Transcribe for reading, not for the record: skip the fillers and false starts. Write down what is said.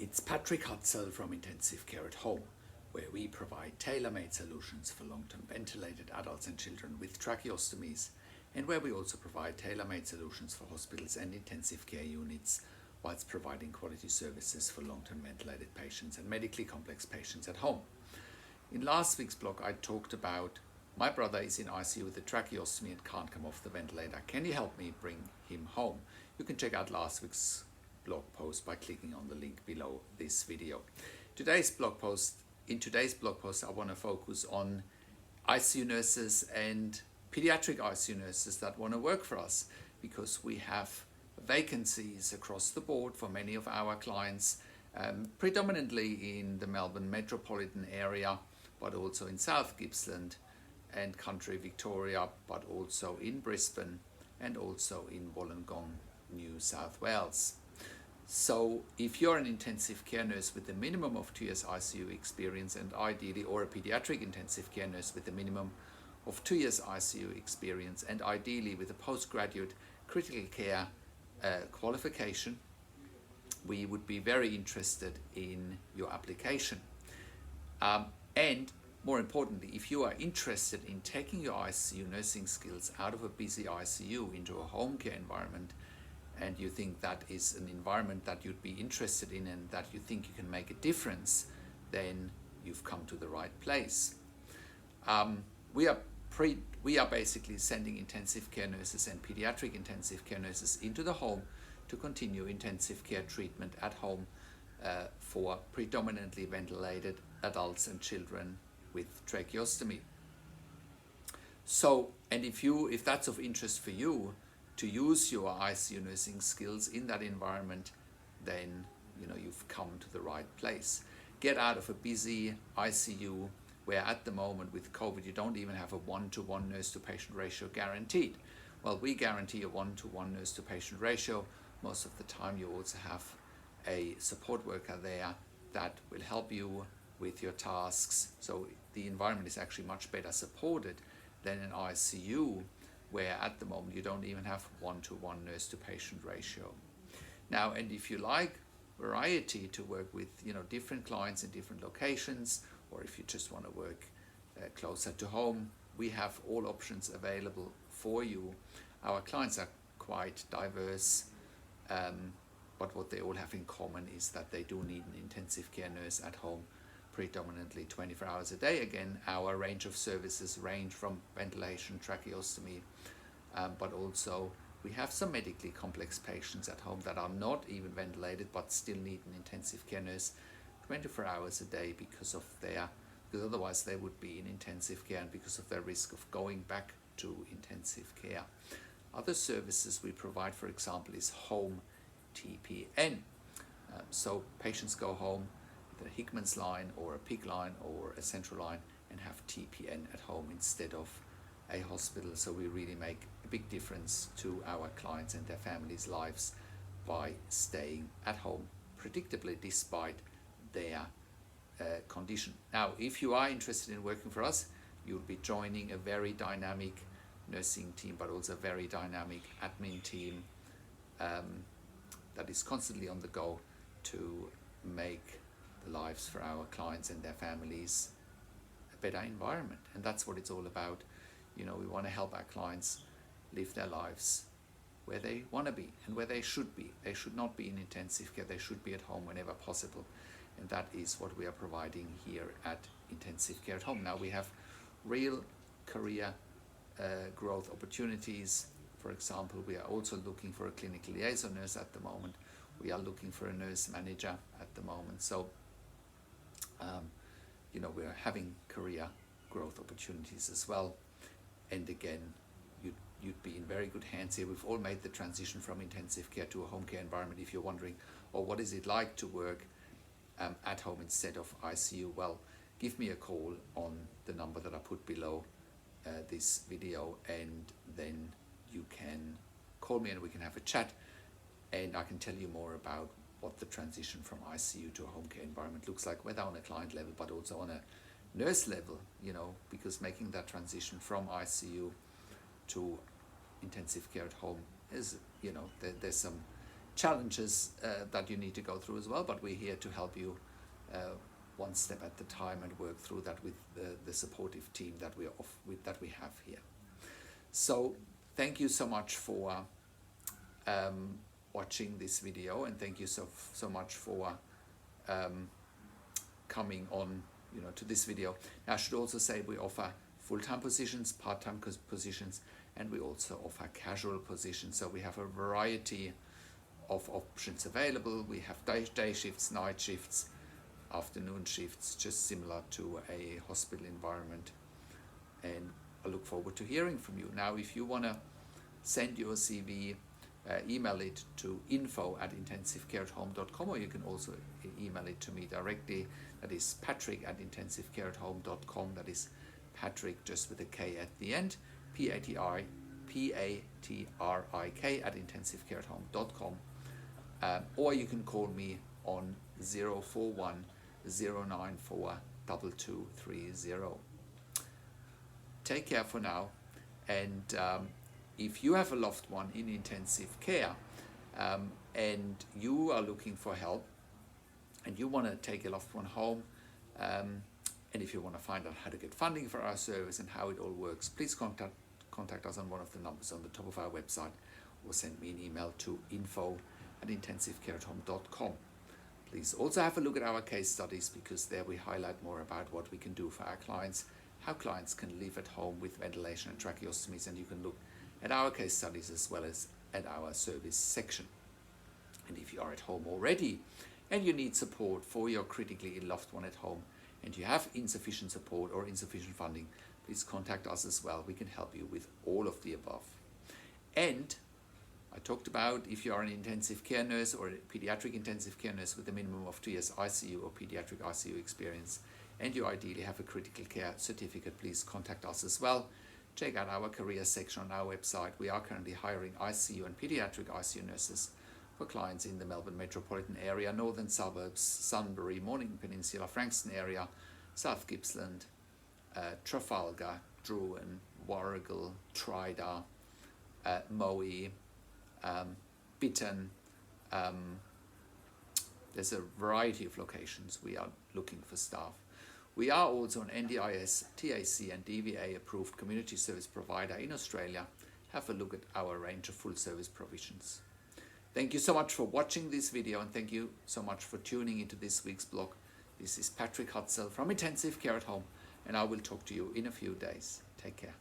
It's Patrick Hutzel from Intensive Care at Home, where we provide tailor-made solutions for long-term ventilated adults and children with tracheostomies, and where we also provide tailor-made solutions for hospitals and intensive care units, whilst providing quality services for long-term ventilated patients and medically complex patients at home. In last week's blog, I talked about my brother is in ICU with a tracheostomy and can't come off the ventilator. Can you help me bring him home? You can check out last week's blog post by clicking on the link below this video. In today's blog post, I want to focus on ICU nurses and pediatric ICU nurses that want to work for us, because we have vacancies across the board for many of our clients, predominantly in the Melbourne Metropolitan area, but also in South Gippsland and country Victoria, but also in Brisbane and also in Wollongong, New South Wales. So if you're an intensive care nurse with a minimum of 2 years ICU experience, and ideally, or a pediatric intensive care nurse with a minimum of 2 years ICU experience, and ideally with a postgraduate critical care qualification, we would be very interested in your application. And more importantly, if you are interested in taking your ICU nursing skills out of a busy ICU into a home care environment, and you think that is an environment that you'd be interested in and that you think you can make a difference, then you've come to the right place. We are basically sending intensive care nurses and pediatric intensive care nurses into the home to continue intensive care treatment at home for predominantly ventilated adults and children with tracheostomy. So, and if that's of interest for you, to use your ICU nursing skills in that environment, then you've come to the right place. Get out of a busy ICU where at the moment with COVID you don't even have a 1-to-1 nurse to patient ratio guaranteed. Well, we guarantee a 1-to-1 nurse to patient ratio. Most of the time you also have a support worker there that will help you with your tasks. So the environment is actually much better supported than an ICU where at the moment you don't even have 1-to-1 nurse to patient ratio. Now, and if you like variety to work with different clients in different locations, or if you just want to work closer to home, we have all options available for you. Our clients are quite diverse, but what they all have in common is that they do need an intensive care nurse at home predominantly 24 hours a day. Again, our range of services range from ventilation, tracheostomy, but also we have some medically complex patients at home that are not even ventilated but still need an intensive care nurse 24 hours a day because otherwise they would be in intensive care and because of their risk of going back to intensive care. Other services we provide, for example, is home TPN. So patients go home with a Hickman's line or a PIC line or a central line and have TPN at home instead of a hospital. So we really make a big difference to our clients and their families' lives by staying at home predictably despite their condition. Now, if you are interested in working for us, you'll be joining a very dynamic nursing team, but also a very dynamic admin team that is constantly on the go to make the lives for our clients and their families a better environment. And that's what it's all about. We want to help our clients live their lives where they want to be and where they should be. They should not be in intensive care. They should be at home whenever possible. And that is what we are providing here at Intensive Care at Home. Now, we have real career growth opportunities. For example, we are also looking for a clinical liaison nurse at the moment. We are looking for a nurse manager at the moment. So, we are having career growth opportunities as well. And again, you'd be in very good hands here. We've all made the transition from intensive care to a home care environment. If you're wondering, what is it like to work at home instead of ICU? Well, give me a call on the number that I put below this video, and then you can call me and we can have a chat, and I can tell you more about what the transition from ICU to a home care environment looks like, whether on a client level but also on a nurse level, because making that transition from ICU to intensive care at home is, there's some challenges that you need to go through as well, but we're here to help you one step at a time and work through that with the supportive team that we have here. So thank you so much for watching this video, and thank you so much for coming on to this video. Now, I should also say we offer full-time positions, part-time positions, and we also offer casual positions. So we have a variety of options available. We have day shifts, night shifts, afternoon shifts, just similar to a hospital environment. And I look forward to hearing from you. Now, if you want to send your CV, email it to info@intensivecareathome.com, or you can also email it to me directly. That is patrick@intensivecareathome.com. That is Patrick just with a K at the end, PATRIK@intensivecareathome.com. Or you can call me on 041 094 2230. Take care for now, and if you have a loved one in intensive care and you are looking for help and you want to take a loved one home, and if you want to find out how to get funding for our service and how it all works, please contact us on one of the numbers on the top of our website, or send me an email to info@intensivecareathome.com. Please also have a look at our case studies, because there we highlight more about what we can do for our clients, how clients can live at home with ventilation and tracheostomies, and you can look at our case studies as well as at our service section. And if you are at home already and you need support for your critically ill loved one at home, and you have insufficient support or insufficient funding, please contact us as well. We can help you with all of the above. And I talked about, if you are an intensive care nurse or a pediatric intensive care nurse with a minimum of 2 years ICU or pediatric ICU experience, and you ideally have a critical care certificate, please contact us as well. Check out our career section on our website. We are currently hiring ICU and pediatric ICU nurses for clients in the Melbourne Metropolitan area, northern suburbs, Sunbury, Mornington Peninsula, Frankston area, South Gippsland, Trafalgar, Druin, Warragul, Tryda, Moe, Bitton. There's a variety of locations we are looking for staff. We are also an NDIS, TAC and DVA approved community service provider in Australia. Have a look at our range of full service provisions. Thank you so much for watching this video, and thank you so much for tuning into this week's blog. This is Patrick Hutzel from Intensive Care at Home, and I will talk to you in a few days. Take care.